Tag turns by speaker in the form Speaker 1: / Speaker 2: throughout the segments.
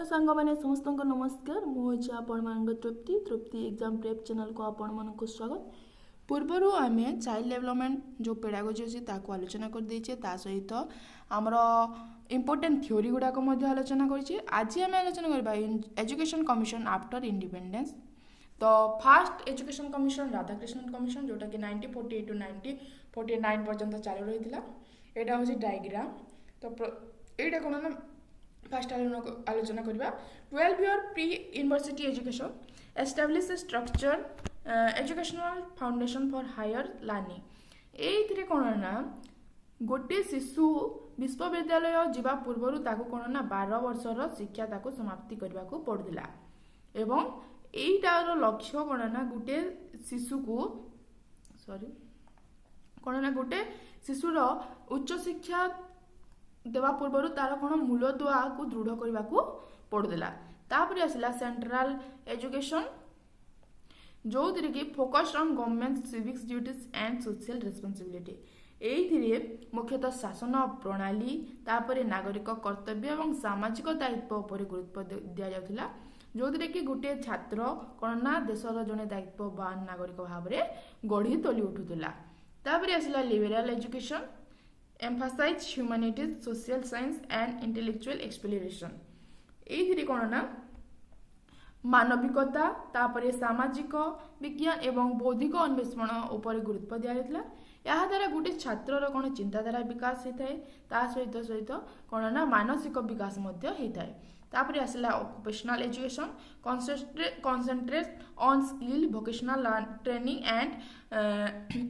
Speaker 1: सांग मैंने समस्त को नमस्कार मुझे आपण तृप्ति तृप्ति एग्जाम प्रेप चैनल को आपण मानक स्वागत। पूर्वर आम चाइल्ड डेवलपमेंट जो पेडागोजी अच्छी ताकू आलोचना कर देचे ता सहित आमर इम्पोर्टेंट थ्योरी गुड़ाक आलोचना कर आज आम आलोचना करबा एजुकेशन कमिशन आफ्टर इंडिपेंडेंस। तो fast education commission Radhakrishnan commission जोटा कि 1948 टू 1949 पर्यंत चालू रही है। यहाँ हूँ डायग्राम। तो यहाँ कौन ना फास्ट आलोचना करवा 12 year pre university education establish structure educational foundation for higher learning. ये कौन ना गोटे शिशु विश्वविद्यालय जीवा पूर्वर ताको कौन ना 12 वर्षर शिक्षा ताको समाप्ति करने को पड़ूला एवं यहीटार लक्ष्य कौन ना गोटे शिशु को कौन ना गोटे शिशुर उच्च शिक्षा देवा पूर्व तार कौन मूलदुआ को दृढ़ करने को पड़ूला। तापर आसला सेंट्रल एजुकेशन जो कि focused on government civics duties and social responsibility. ये मुख्यतः शासन प्रणाली तापर नागरिक कर्तव्य और सामाजिक दायित्व पर गुरुत्व दि जाउथिला जो कि गोटे छात्र कौन ना देशर जड़े दायित्ववान नागरिक भाव में गढ़ी तोली उठुला। तापर आसला liberal education emphasise humanities social science and intellectual exploration. ये कौन ना मानविकता तापर सामाजिक विज्ञान एवं बौद्धिक अन्वेषण उपर गुरुत्व दि जाता। यहाँ द्वारा गोटे छात्र कौन चिंताधारा विकास होता है ता सहित सहित कौन ना मानसिक विकास होता है। तापर आसला occupational education concentrate on skill vocational training and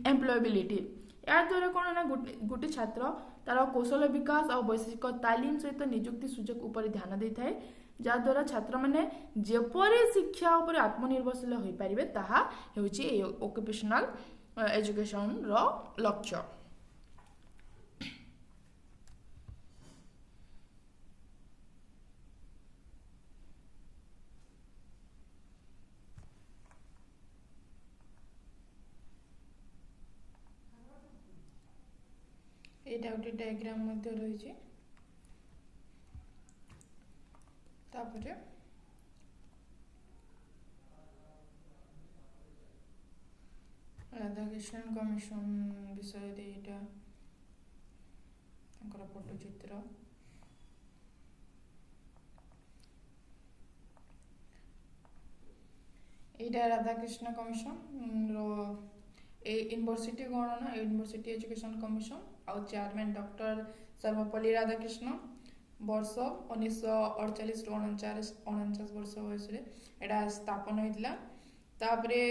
Speaker 1: employability. या द्वारा कौन ना गोटे छात्र तार कौशल विकास और वैश्विक तालीम सहित निजुक्ति सुजोग उपर ध्यान देता है जहाद्वारा छात्र मैंने जेपरी शिक्षा उपर आत्मनिर्भरशील हो पारे ताहा हेउछि ऑक्युपेशनल एजुकेशन रो लक्ष्य। यहाँ गोटे डायग्राम रही राधाकृष्णन कमिशन विषय पट्टचित्र यहाँ राधाकृष्ण कमिशन यूनिवर्सिटी कौन ना यूनिवर्सिटी एजुकेशन कमिशन और चेयरमैन डॉक्टर सर्वपल्ली राधाकृष्ण वर्ष 1948 टू 49 वर्ष बयस यहाँ स्थापन होता। तापरे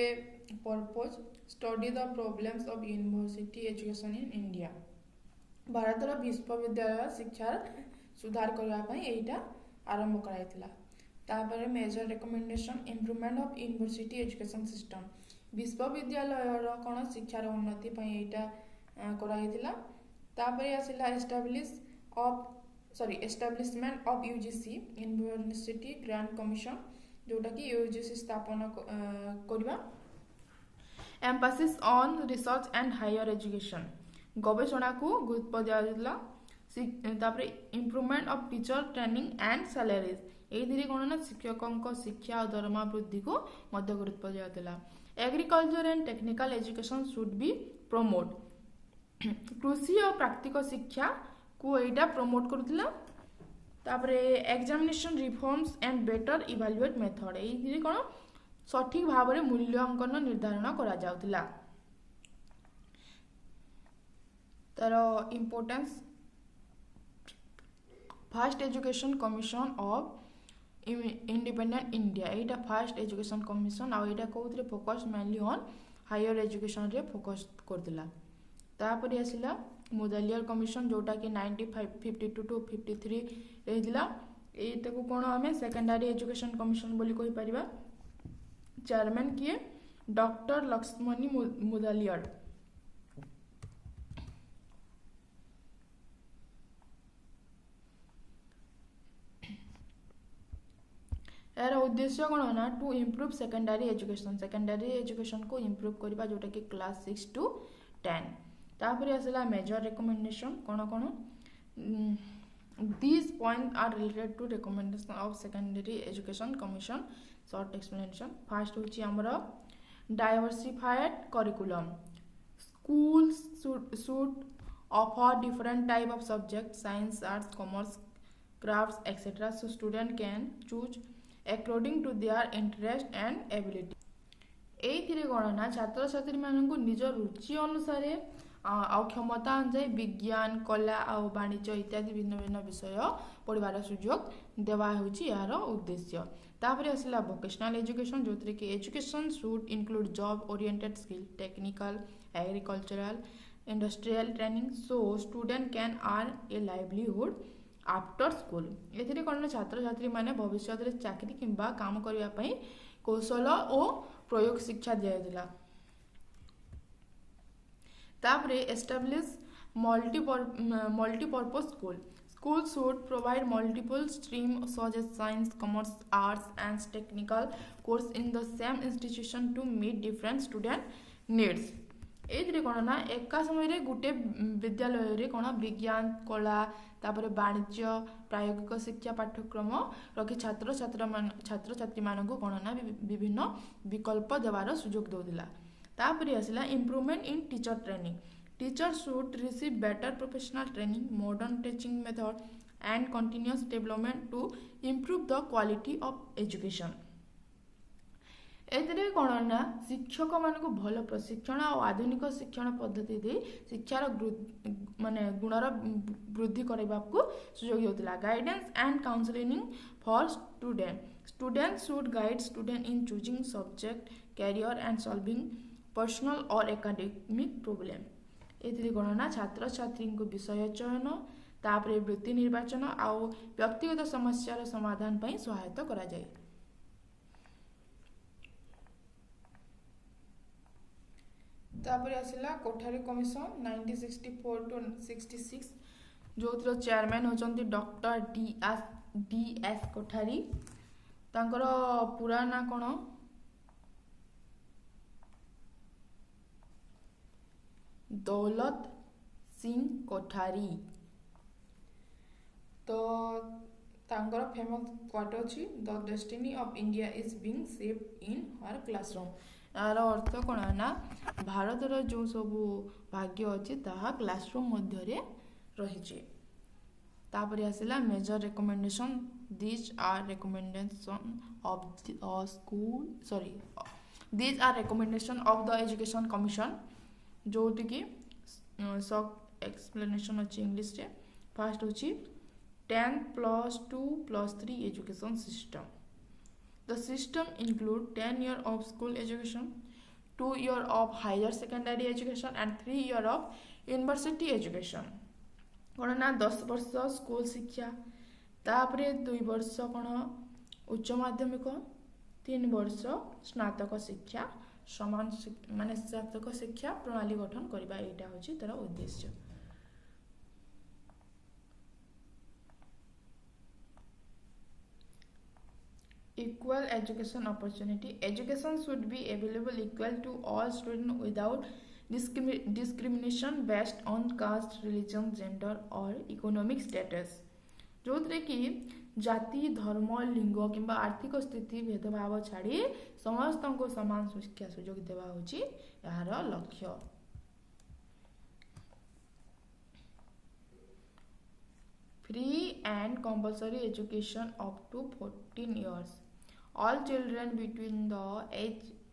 Speaker 1: purpose study the problems of university education in India भारतर विश्वविद्यालय शिक्षा सुधार करने यहाँ आरंभ कराइला। तापर major recommendation improvement of university education system विश्वविद्यालय कौन शिक्षार उन्नति यहाँ कराइला। तापर आसला establishment of UGC university grant commission जोटा कि यूजीसी स्थापन करवा। Emphasis on research and higher education गवेषणा को गुरुत्व दिया। Improvement of teacher training and salaries ये कौन ना शिक्षकों शिक्षा और दरमा वृद्धि को मध्य गुरुत्व दिया। Agriculture and technical education should be promote कृषि और प्राकृतिक शिक्षा को यहाँ प्रमोट करूला। Examination reforms and better evaluate method ये कौन सठिक भाव में मूल्यांकन निर्धारण करा जाउथिला। तार importance first education commission of independent India यहाँ फास्ट एजुकेशन कमिशन और यहाँ कौन focus mainly on higher education रे फोकस करथिला। तापर आसला मुदालियर कमिशन जोटा कि 1952 टू 53 रही ये कौन आम सेकेंडरी एजुकेशन कमिशन बोली कहि परिबा। चेयरमैन किए डॉक्टर लक्ष्मणी मुदालियर। यार उद्देश्य कौन ना टू इम्प्रूव सेकेंडरी एजुकेशन को इम्प्रूव करवा जोटा कि क्लास 6 टू 10। तापर आसला मेजर रिकमेंडेशन कौन कौन These points are related to recommendation of Secondary Education Commission. Short explanation. First होची हमरो diversified curriculum. Schools should offer different type of subjects: science, arts, commerce, crafts, etc. So student can choose according to their interest and ability. ଏଇଥିରେ କ'ଣ ନା ଛାତ୍ରଛାତ୍ରୀମାନଙ୍କୁ ନିଜ ରୁଚି ଅନୁସାରେ ଆଉ କ୍ଷମତା ଅନୁଯାୟୀ ବିଜ୍ଞାନ, କଲା ଆଉ ବାଣିଜ୍ୟ ଇତ୍ୟାଦି ଭିନ୍ନ ଭିନ୍ନ ବିଷୟ ପଢ଼ିବାର ସୁଯୋଗ ଦେବା ହେଉଛି ଏହାର ଉଦ୍ଦେଶ୍ୟ। ତାପରେ ଆସିଲା ଭୋକେସନାଲ ଏଜୁକେସନ୍, ଯେଉଁଥିରେ କି education should include job oriented skill, technical, agricultural, industrial training, so student can earn a livelihood after school. ଏଥିରେ କ'ଣ ନା ଛାତ୍ରଛାତ୍ରୀମାନେ ଭବିଷ୍ୟତରେ ଚାକିରି କିମ୍ବା କାମ କରିବା ପାଇଁ କୌଶଳ ଓ ପ୍ରୟୋଗ ଶିକ୍ଷା ଦିଆଯାଇଥିଲା। ତାପରେ establish multi-purpose school. Schools should provide multiple streams such as science, commerce, arts, and technical course in the same institution to meet different student needs. ଏଇଥିରେ କ'ଣ ନା ଏକା ସମୟରେ ଗୋଟେ ବିଦ୍ୟାଳୟରେ କ'ଣ ବିଜ୍ଞାନ, କଳା, ତାପରେ ବାଣିଜ୍ୟ, ପ୍ରାୟୋଗିକ ଶିକ୍ଷା ପାଠ୍ୟକ୍ରମ ରଖି ଛାତ୍ରଛାତ୍ରୀମାନଙ୍କୁ କ'ଣ ନା ବିଭିନ୍ନ ବିକଳ୍ପ ଦେବାର ସୁଯୋଗ ଦେଉଥିଲା। ତାପରେ ଆସିଲା improvement in teacher training. Teachers should receive better professional training, modern teaching method, and continuous development to improve the quality of education. ଏଥିରେ କ'ଣ ନା ଶିକ୍ଷକମାନଙ୍କୁ ଭଲ ପ୍ରଶିକ୍ଷଣ ଆଉ ଆଧୁନିକ ଶିକ୍ଷଣ ପଦ୍ଧତି ଦେଇ ଶିକ୍ଷାର ଗୁଣର ବୃଦ୍ଧି କରିବାକୁ ସୁଯୋଗ ଦେଉଥିଲା। Guidance and counselling for student should guide students in choosing subject, career, and solving personal or academic problem. ଏଥିରେ କ'ଣ ନା ଛାତ୍ରଛାତ୍ରୀଙ୍କୁ ବିଷୟ ଚୟନ, ତାପରେ ବୃତ୍ତି ନିର୍ବାଚନ ଆଉ ବ୍ୟକ୍ତିଗତ ସମସ୍ୟାର ସମାଧାନ ପାଇଁ ସହାୟତା କରାଯାଏ। ତାପରେ ଆସିଲା କୋଠାରୀ କମିଶନ 1964 to 66, ଯେଉଁଥିର ଚେୟାରମ୍ୟାନ୍ ହେଉଛନ୍ତି ଡକ୍ଟର ଡି.ଏସ୍. କୋଠାରୀ। ତାଙ୍କର ପୁରା ନାଁ କ'ଣ? ଦୌଲତ ସିଂ କୋଠାରୀ। ତ ତାଙ୍କର ଫେମସ୍ କ୍ୱାଟ ଅଛି, the destiny of India is being saved in her classroom. ଏହାର ଅର୍ଥ କ'ଣ ନା ଭାରତର ଯେଉଁ ସବୁ ଭାଗ୍ୟ ଅଛି ତାହା କ୍ଲାସରୁମ୍ ମଧ୍ୟରେ ରହିଛି। ତାପରେ ଆସିଲା major recommendation. These are recommendation of the education commission, ଯେଉଁଠିକି ସର୍ଟ ଏକ୍ସପ୍ଲେନେସନ୍ ଅଛି ଇଂଲିଶରେ। ଫାର୍ଷ୍ଟ ହେଉଛି 10+2+3 education system. The system includes 10 years of school education, 2 years of higher secondary education, and 3 years of university education. କ'ଣ ନା 10 ବର୍ଷ school ଶିକ୍ଷା, ତାପରେ 2 ବର୍ଷ କ'ଣ ଉଚ୍ଚ ମାଧ୍ୟମିକ, 3 ବର୍ଷ ସ୍ନାତକ ଶିକ୍ଷା, ସ୍ନାତକ ଶିକ୍ଷା ପ୍ରଣାଳୀ ଗଠନ କରିବା, ଏଇଟା ହେଉଛି ତାର ଉଦ୍ଦେଶ୍ୟ। Equal education opportunity. Education should be available equal to all students without discrimination based on caste, religion, gender or economic status. ଯେଉଁଥିରେ କି ଜାତି, ଧର୍ମ, ଲିଙ୍ଗ କିମ୍ବା ଆର୍ଥିକ ସ୍ଥିତି ଭେଦଭାବ ଛାଡ଼ି ସମସ୍ତଙ୍କୁ ସମାନ ଶିକ୍ଷା ସୁଯୋଗ ଦେବା ହେଉଛି ଏହାର ଲକ୍ଷ୍ୟ। Free and compulsory education up to 14 years. All children between the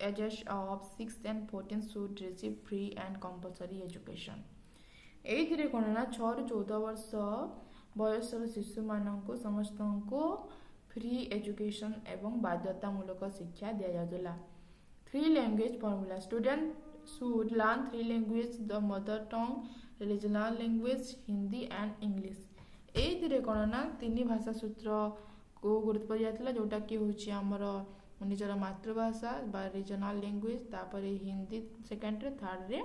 Speaker 1: ages of 6 and 14 should receive free and compulsory education. ଏଇଥିରେ କ'ଣ ନା 6 ରୁ 14 ବର୍ଷ ବୟସର ଶିଶୁମାନଙ୍କୁ ସମସ୍ତଙ୍କୁ ଫ୍ରି ଏଜୁକେସନ୍ ଏବଂ ବାଧ୍ୟତାମୂଳକ ଶିକ୍ଷା ଦିଆଯାଉଥିଲା। 3 language formula. Students should learn 3 languages, the mother tongue, regional language, Hindi and English. ଏଇଥିରେ କ'ଣ ନା 3 ଭାଷା ସୂତ୍ରକୁ ଗୁରୁତ୍ୱ ଦିଆଯାଇଥିଲା, ଯେଉଁଟାକି ହେଉଛି ଆମର ନିଜର ମାତୃଭାଷା ବା ରିଜନାଲ ଲାଙ୍ଗୁଏଜ, ତାପରେ ହିନ୍ଦୀ ସେକେଣ୍ଡରେ, ଥାର୍ଡରେ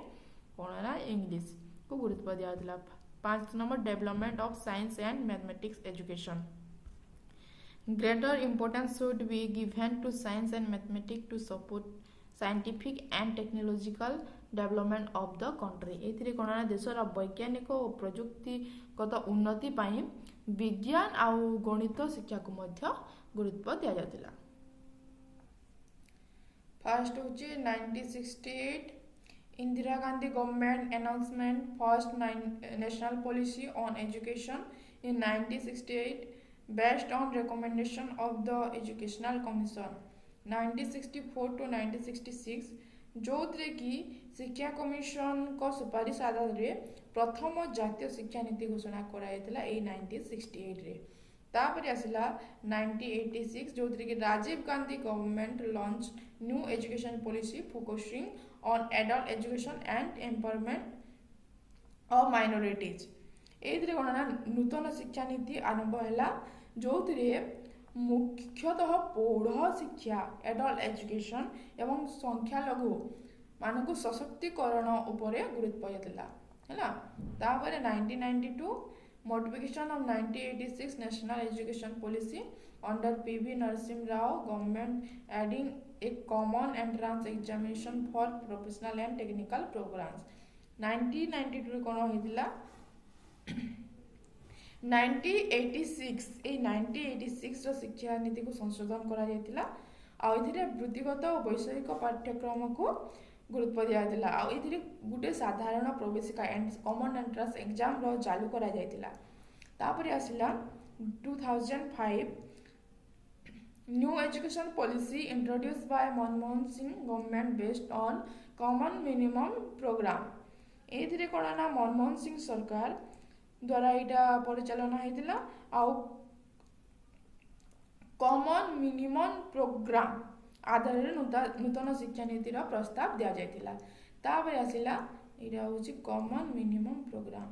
Speaker 1: କ'ଣ ନା ଇଂଲିଶକୁ ଗୁରୁତ୍ୱ ଦିଆଯାଇଥିଲା। 5 number development of science and mathematics education. Greater importance should be given to science and mathematics to support scientific and technological development of the country. ଏଥିରେ କ'ଣ ନା ଦେଶର ବୈଜ୍ଞାନିକ ଓ ପ୍ରଯୁକ୍ତିଗତ ଉନ୍ନତି ପାଇଁ विज्ञान आउ गणित शिक्षा को मध्य गुरुत्व दिया जाता। फर्स्ट हूँ 1968 Indira Gandhi government announcement first national policy on education in 1968 based on recommendation of the educational commission 1964 to 1966 जो कि शिक्षा कमिशन को सुपारिश आधार रे प्रथम जातीय शिक्षा नीति घोषणा कराइला 1968 रे। तापर आसला 1986 जो कि Rajiv Gandhi government launch new education policy focusing on adult education and empowerment of minorities. एथिरे कोन ना नूतन शिक्षा नीति आरंभ हैला जो मुख्यतः पौढ़ शिक्षा एडल्ट एजुकेशन एवं संख्यालघु मानक सशक्तिकरण उपरे गुरुत्व दिला हैला। तापर 1992 modification of 1986 national education policy under PV Narasimha Rao government adding a common entrance examination for professional and technical programs 1992 कोन होइतिला 1986 ए 1986 रो शिक्षा नीति को संशोधन करा जायतिला आ इथिरे वृत्तिगत और वैषयिक पाठ्यक्रम को गुरुत्व दिया जायतिला आ इथिरे गुटे साधारण प्रवेशिका एंड कॉमन एंट्रेंस एग्जाम रो चालू करा जायतिला। तापर आसिला 2005 new education policy introduce by Manmohan Singh government based on common minimum program. एथिरे कोन ना मनमोहन सिंह सरकार द्वारा इटा परिचालन होइतिला आउ कॉमन मिनिमम प्रोग्राम आधार रे नूतन शिक्षा नीति रा प्रस्ताव दिया जायतिला। तापर आसिला इटा होची कॉमन मिनिमम प्रोग्राम।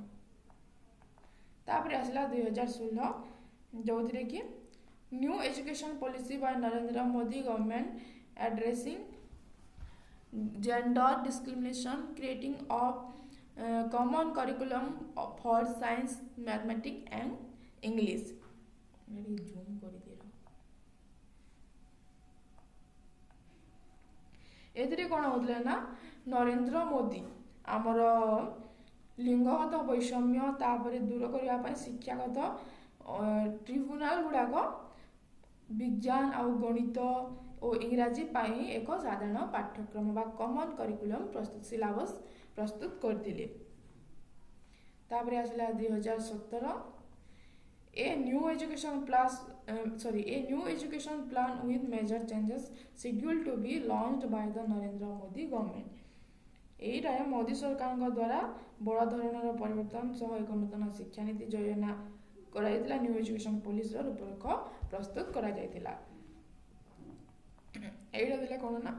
Speaker 1: तापर आसिला 2016 जोथिरे कि new education policy bye Narendra Modi government addressing gender discrimination creating of common curriculum for science mathematics and English मेरी जूम कर दे रहा एथिरे कोन होतले ना नरेंद्र मोदी आमर लिंगगत वैषम्य तापर दूर करिया पय शिक्षागत ट्रिब्यूनल गुडाक विज्ञान आउ गणित और इंग्राजी पाई एक साधारण पाठ्यक्रम बा कॉमन करिकुलम प्रस्तुत सिलेबस प्रस्तुत कर दिले। तापर आसला 2017 a new education plan with major changes scheduled to be launched by the Narendra Modi government. एटा मोदी सरकार द्वारा बड़ धरणर परिवर्तन सह एक नूतन शिक्षा नीति योजना कराइतिला न्यू एजुकेशन पॉलिसी रूपरेख प्रस्तुत करा जायतिला। एटा दिला कोन ना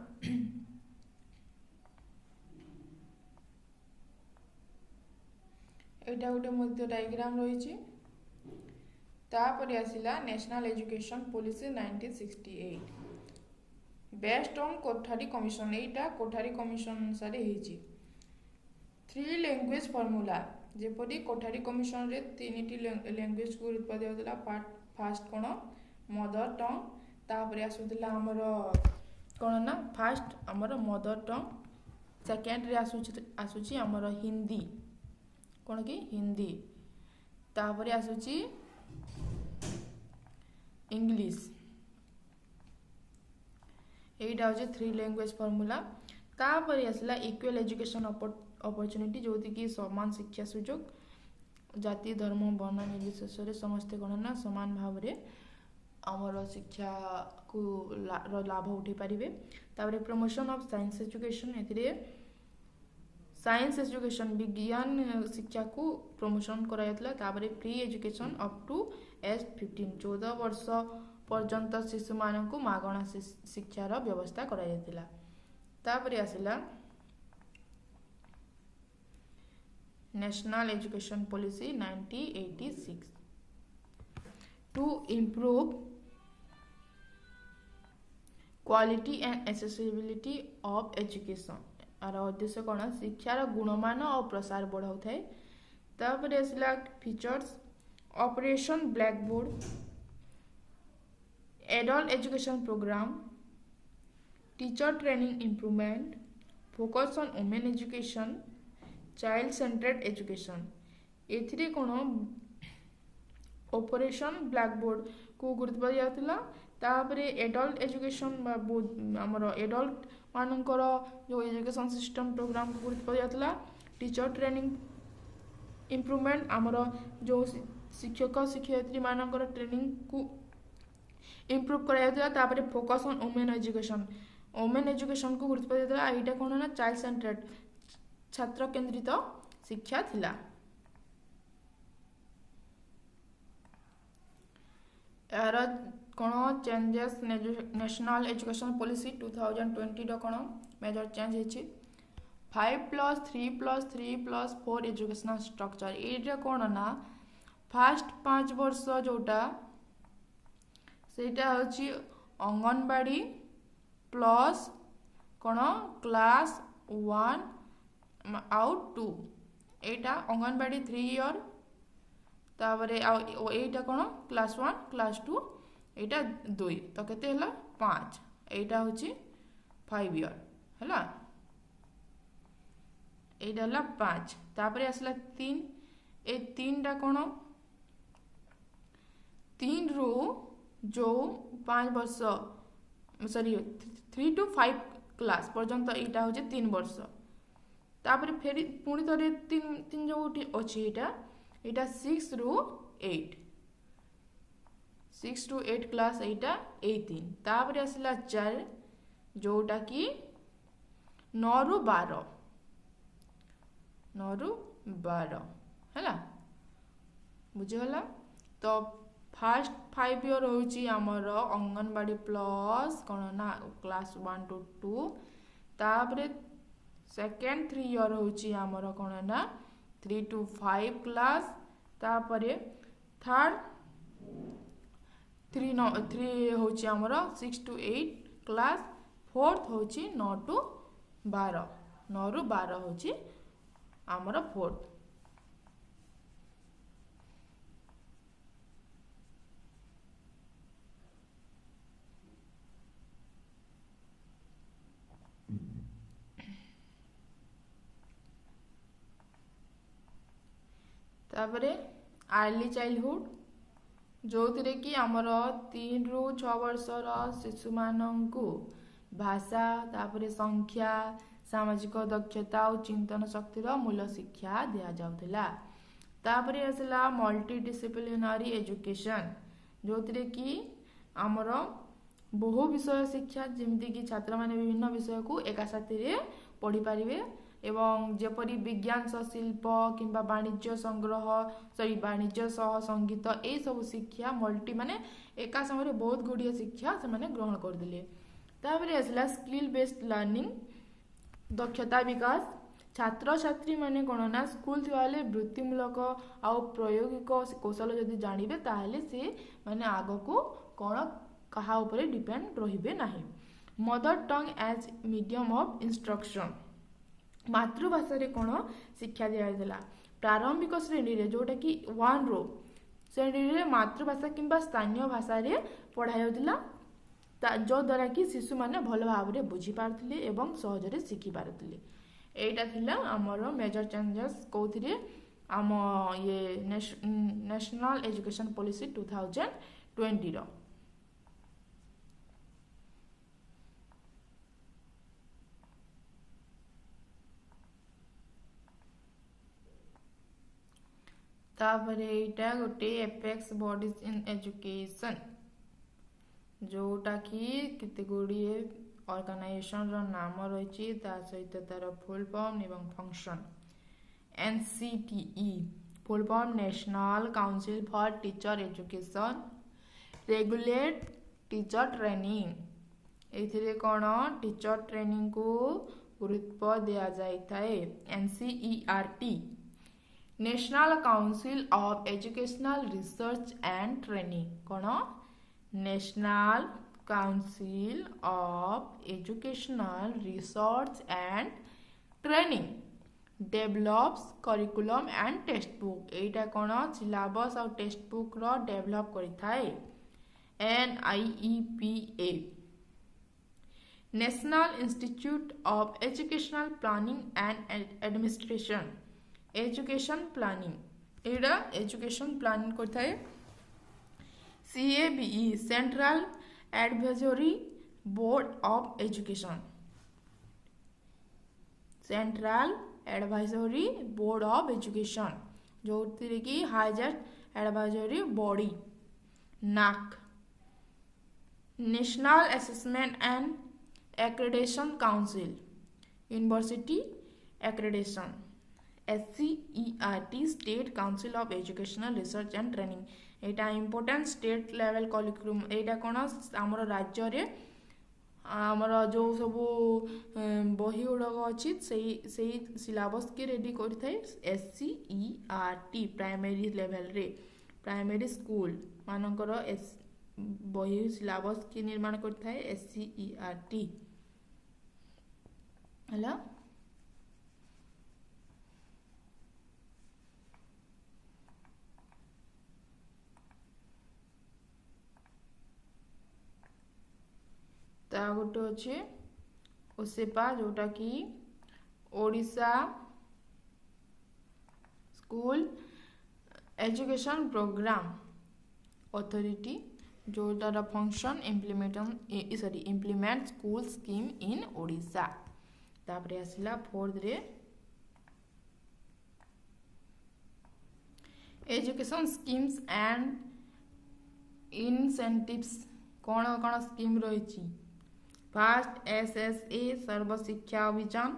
Speaker 1: एटा गोटे मध्य डायग्राम रही। तापर आसिला national education policy 1968 based on Kothari commission. एटा कोठारी कमिशन अनुसार हेची 3 लैंग्वेज फार्मूला जेपरि कोठारी कमिशन रे 3टी लैंग्वेज को गुरुत्व दिया फर्स्ट कोन मदर टंग तापर आसुदिला हमर कोन ना फर्स्ट हमर मदर टंग सेकंड रे आसुची हमर हिंदी कोन कि हिंदी तापर आसुची इंग्लिश। एटा हो 3 लैंग्वेज फार्मूला। तापर आसला इक्वल एजुकेशन अपॉर्चुनिटी जो कि समान शिक्षा सुजोग जाति धर्म वर्ण निर्विशेष समस्त गणना समान भाव रे आमर शिक्षा को लाभ उठे पारिबे। तापर प्रमोशन ऑफ साइंस एजुकेशन एथिरे साइंस एजुकेशन विज्ञान शिक्षा को प्रमोशन करायतला। तापर free education up to age 15 14 वर्ष पर्यंत शिशु मान को मागणा शिक्षार व्यवस्था करायतला। तापर आसिला national education policy 1986 to improve quality and accessibility of education. आर उद्देश्य कौन शिक्षार गुणमान और प्रसार बढ़ाऊ थाए। तापर आसला features operation black board adult education program teacher training improvement focus on women education child centered education. एथिरे कौन ऑपरेशन ब्लैक बोर्ड को गुरुत्व दिया। तापर एडल्ट एजुकेशन आमर एडल्ट मानकर जो एजुकेशन सिस्टम प्रोग्राम को गुरुत्व दिया। टीचर ट्रेनिंग इम्प्रूवमेंट आमर जो शिक्षक शिक्षयित्री मानकर ट्रेनिंग को इम्प्रूव कराया। फोकस ऑन वुमेन एजुकेशन को गुरुत्व दिया। यहाँ कौन ना चाइल्ड सेंटर्ड छात्र केंद्रित शिक्षा थिला। यार कौन चेंजेस नेशनल एजुकेशन पॉलिसी 2020 कौन मेजर चेंज होती 5+3+3+4 एजुकेशनल स्ट्रक्चर ये कौन ना फास्ट 5 वर्ष जोटा सेटा होची अंगनवाड़ी प्लस कौन क्लास 1 आउट 2 एटा अंगनवाड़ी 3 ईयर तापरे एटा कौन क्लास 1 क्लास 2 एटा 2 तो केते हला 5 एटा होची 5 ईयर हला एटा हला 5 तापरे असला 3 ए 3 टा कौन 3 रो जो 5 वर्ष सॉरी 3 to 5 क्लास पर्यंत एटा होची 3 वर्ष तापरे फेरी पुणी थरे 3 जो अछि एटा 6 ରୁ 8 6 to 8 क्लास एटा 18 तापरे असला 4 जोटा कि 9 ରୁ 12 हैला बुझे होला। तो फास्ट 5 ईयर होची हमर अंगनवाड़ी प्लस कोन ना क्लास 1 to 2 तापरे सेकेंड 3 ईयर होची हमर कोन ना 3 to 5 क्लास तापरे थर्ड 3 होची हमर 6 to 8 क्लास फोर्थ होची 9 to 12 9 ରୁ 12 होची हमर फोर्थ। तापरे अर्ली चाइल्डहुड जो थिरे कि हमर 3 ରୁ 6 वर्षर शिशु मानंकु भाषा तापरे संख्या सामाजिक दक्षता और चिंतन शक्तिर मूल शिक्षा दिया जाउथिला। तापरे असला मल्टी डिसिप्लिनरी एजुकेशन जो थिरे कि हमर बहु विषय शिक्षा जेमति कि छात्र माने विभिन्न विषय को एका साथी रे पढ़ी पारिबे एवं जेपरी विज्ञान सह शिल्प किंबा वाणिज्य संग्रह सॉरी वाणिज्य सह संगीत ए सब शिक्षा मल्टी माने एका समय बहुत गुड़िया शिक्षा से माने ग्रहण कर दिले। तापरे असला स्किल बेस्ड लर्निंग दक्षता विकास छात्र छात्री माने कोन ना स्कूल थिवाले वृत्तिमूलक आ प्रायोगिक कौशल जदि जानिबे ताहले से माने आगो को कोन कहा ऊपर डिपेंड रहिबे नाही। Mother tongue as medium of instruction मातृभाषा रे कोन शिक्षा दिया दिला। प्रारंभिक श्रेणी रे जोटा कि 1 रो श्रेणी रे मातृभाषा किंबा स्थानीय भाषा रे पढ़ाया दिला जो द्वारा कि शिशु माने भल भाव रे बुझी पारथिले एवं सहज रे शिखि पारथिले। एटा थिला हमर मेजर चेंजेस कोथिरे आम ये नेशनल एजुकेशन पॉलिसी 2020 रो। तापरे एटा गोटे एपेक्स बॉडीज इन एजुकेशन जोटा कि केते गुड़िए ऑर्गेनाइजेशन रो नाम रही ता सहित तार फुल फॉर्म एवं function NCTE full form national council for teacher education regulate teacher training एथिरे कोन टीचर ट्रेनिंग को गुरुत्व दिया जाय थाए NCERT national council of educational research and training कोन national council of educational research and training develops curriculum and text book एटा कोन सिलेबस और टेक्स्ट बुक रो डेवलप करि थाए NIEPA national institute of educational planning and administration education planning एटा education planning करथाए CABE Central Advisory Board of Education. Central Advisory Board of Education जो कि highest advisory body NAAC National Assessment and Accreditation Council University Accreditation SCERT State Council of Educational Research and Training Etah important state level curriculum एटा कोन हमर राज्य रे हमर जो सब बही गुड़क अच्छी से सिलेबस के रेडी करथाय SCERT प्राइमरी लेवल रे प्राइमरी स्कूल मानकर बही सिलेबस के निर्माण करथाय SCERT हला ता गोटे अच्छे ओसेपा जोटा कि Odisha school education program authority जोटार function implement school scheme in Odisha तापरे आसिला फोर्थ रे एजुकेशन स्कीम्स एंड इनसेंटिव्स कौन कौन स्कीम रही फास्ट SSA सर्व शिक्षा अभियान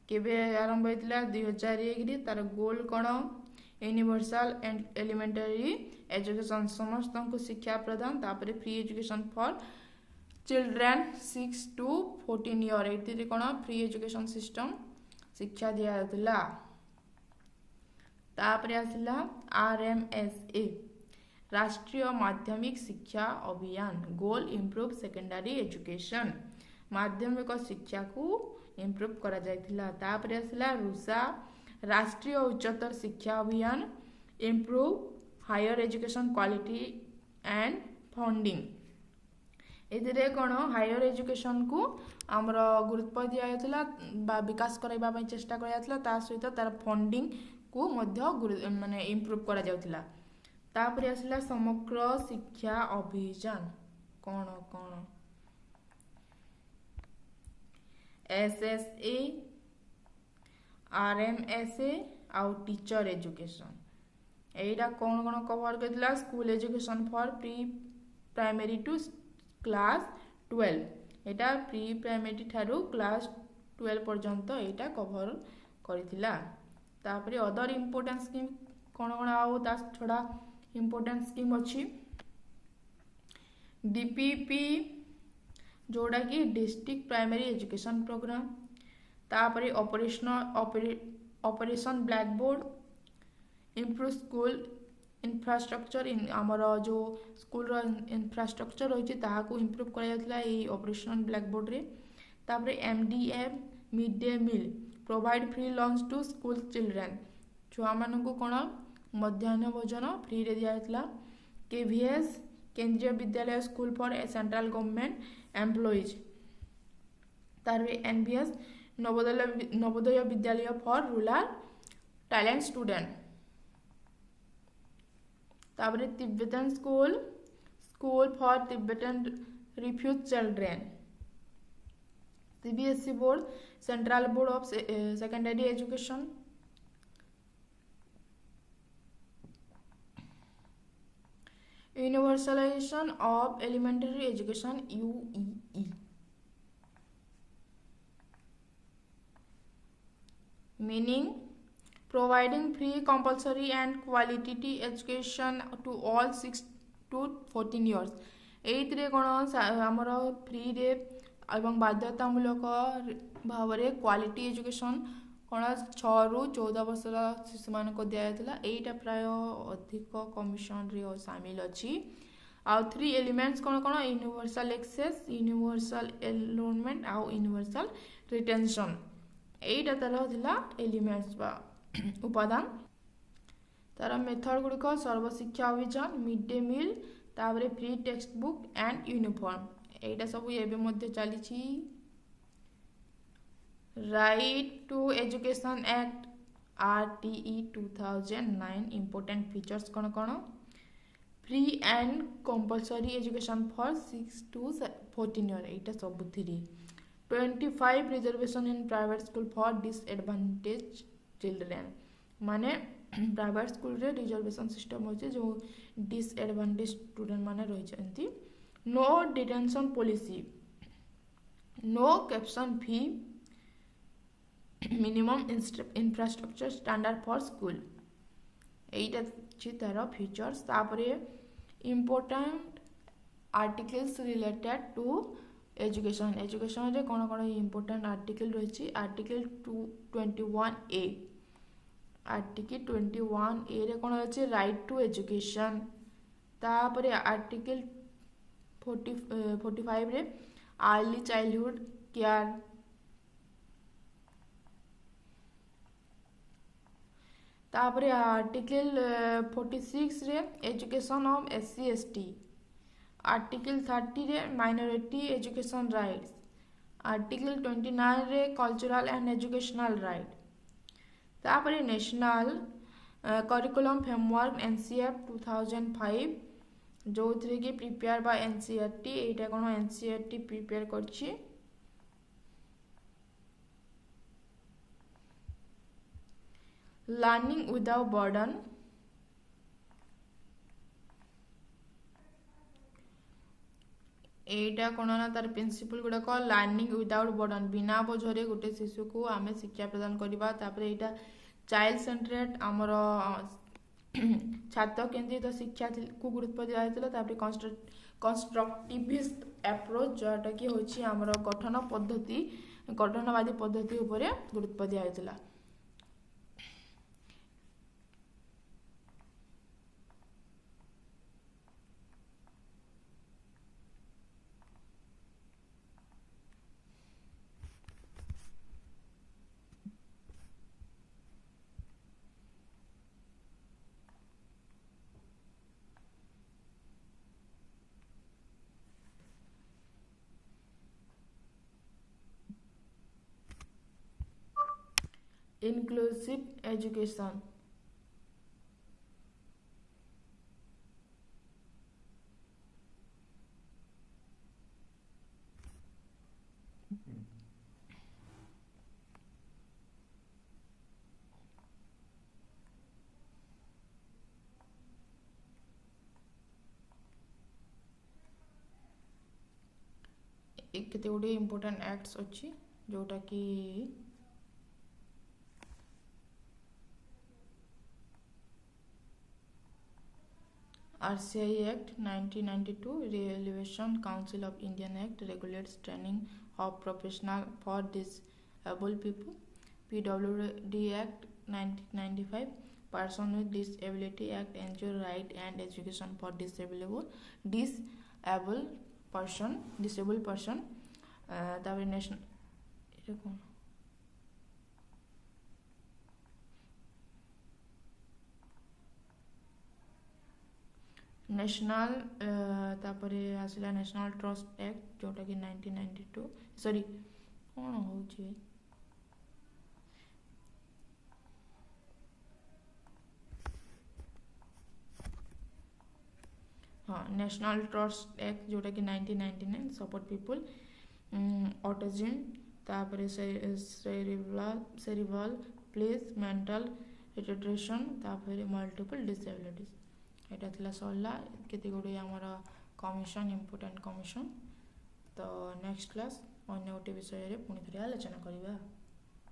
Speaker 1: केबे आरंभ होइतिला 2001 तार गोल कौन यूनिवर्सल एंड एलिमेंटरी एजुकेशन समस्त को शिक्षा प्रदान तापरे free education for children 6 to 14 year एति कौन फ्री एजुकेशन सिस्टम शिक्षा दिया जातिला तापरे आसिला RMSA राष्ट्रीय माध्यमिक शिक्षा अभियान गोल इम्प्रूव सेकेंडरी एजुकेशन माध्यमिक शिक्षा को इम्प्रूव करा जायतिला तापरे आसिला रुसा राष्ट्रीय Uchchatar Shiksha Abhiyan improve higher education quality and funding एथिरे कोन हायर एजुकेशन को हमर गुरुत्व दिया जायतिला बा विकास करैबा पय चेष्टा करा जायतिला ता सहित तार फंडिंग को मध्य माने इम्प्रूव करा जायतिला तापरे आसिला समग्र शिक्षा अभियान कौन कौन SSA RMSA आउ टीचर एजुकेशन एटा कौन कौन कवर करथिला school education for pre primary to class 12 एटा प्री प्राइमरी थारु क्लास 12 पर्यंत एटा कवर करथिला तापरे अदर इंपोर्टेंट स्कीम कौन कौन आउ ता छोड़ा इंपोर्टेंट स्कीम अच्छी DPP जोड़ा कि डिस्ट्रिक्ट प्राइमरी एजुकेशन प्रोग्राम तापरे operation black board improve school infrastructure in आमर जो स्कूल इंफ्रास्ट्रक्चर रही ताको इम्प्रूव करा ऑपरेशन ब्लैक बोर्ड रे तापरे MDM mid day meal provide free lunch to school children छुआ मानू कौन मध्याह्न भोजन फ्री रे दिया जायतिला KVS Kendriya Vidyalaya school for central government employees तारवे NVS Navodaya Vidyalaya for rural talent student तारवे Tibetan school for Tibetan refugee children CBSE board central board of secondary education Universalization of Elementary Education UEE meaning providing free compulsory and quality education to all 6 to 14 years एइतरे कोन हमर free रे एवं बाध्यतामूलक भाव रे quality education कौन 6 ରୁ 14 वर्षर शिशु मान को दिया जाता एटा प्राय अधिक कमिशन रे शामिल अच्छी आउ 3 एलिमेंट्स कौन कौन यूनिवर्सल एक्सेस यूनिवर्सल एनरोलमेंट आउ यूनिवर्सल रिटेंशन एटा तार एलिमेंट्स बा उपादान तार method गुड़िक Sarva Shiksha Abhiyan mid day meal तापरे free text book and uniform एटा सब एबे मध्य चली right to education act RTE 2009 important features कौन कौन free and compulsory education for 6 to 14 year एटा सबुथिरी 25 reservation in private school for disadvantage children माने प्राइवेट स्कूल रे रिजर्वेशन सिस्टम होचे जो डिसएडवांटेज स्टूडेंट माने रहि जंती no detention policy no capitation fee minimum infrastructure standard for school एटा छि तार फीचर्स तापरे important articles related to education education रे कोन कोन इम्पोर्टेंट आर्टिकल रही आर्टिकल 21A आर्टिकल 21A रे कोन अछि राइट टू एजुकेशन तापरे आर्टिकल 45 रे अर्ली चाइल्डहुड केयर तापरे आर्टिकल 46 रे education of SC ST article 30 रे माइनॉरिटी एजुकेशन राइट्स आर्टिकल 29 रे कल्चरल एंड एजुकेशनल राइट तापरे नेशनल करिकुलम फ्रेमवर्क NCF 2005 जो थ्रे के प्रिपेयर बाय NCERT एटा कोन NCERT प्रिपेयर करछि लर्निंग विदाउट बर्डन एटा कोन ना तार प्रिंसिपल गुडा को लर्निंग विदाउट बर्डन बिना बोझरे गोटे शिशु को आमे शिक्षा प्रदान करबा तापरे एटा चाइल्ड सेंटरेड हमर छात्र केंद्रित शिक्षा को गुरुत्व दिया हैतला तापरे कंस्ट्रक्टिविस्ट अप्रोच जोटा कि होची हमर गठनवादी पद्धति ऊपर गुरुत्व दिया हैतला inclusive education एक केते गुडी इंपोर्टेंट एक्ट्स अछि जोटा कि RCI Act 1992 Re-Elevation Council of Indian Act regulates training of professional for disabled people PWD Act 1995 Person with Disability Act ensure right and education for disabled person तापर national national तापरे आसिला national trust act जोटा कि 1992 sorry कोन होची हाँ national trust act जोटा कि 1999 support people autism तापरे cerebral place mental retardation तापरे मल्टीपल डिसेबिलिटीज एटा थिला सरला केते गुडी हमर कमिशन इंपोर्टेंट कमिशन तो नेक्स्ट क्लास अन्य गोटे विषय रे पुनी थरे आलोचना करिबा।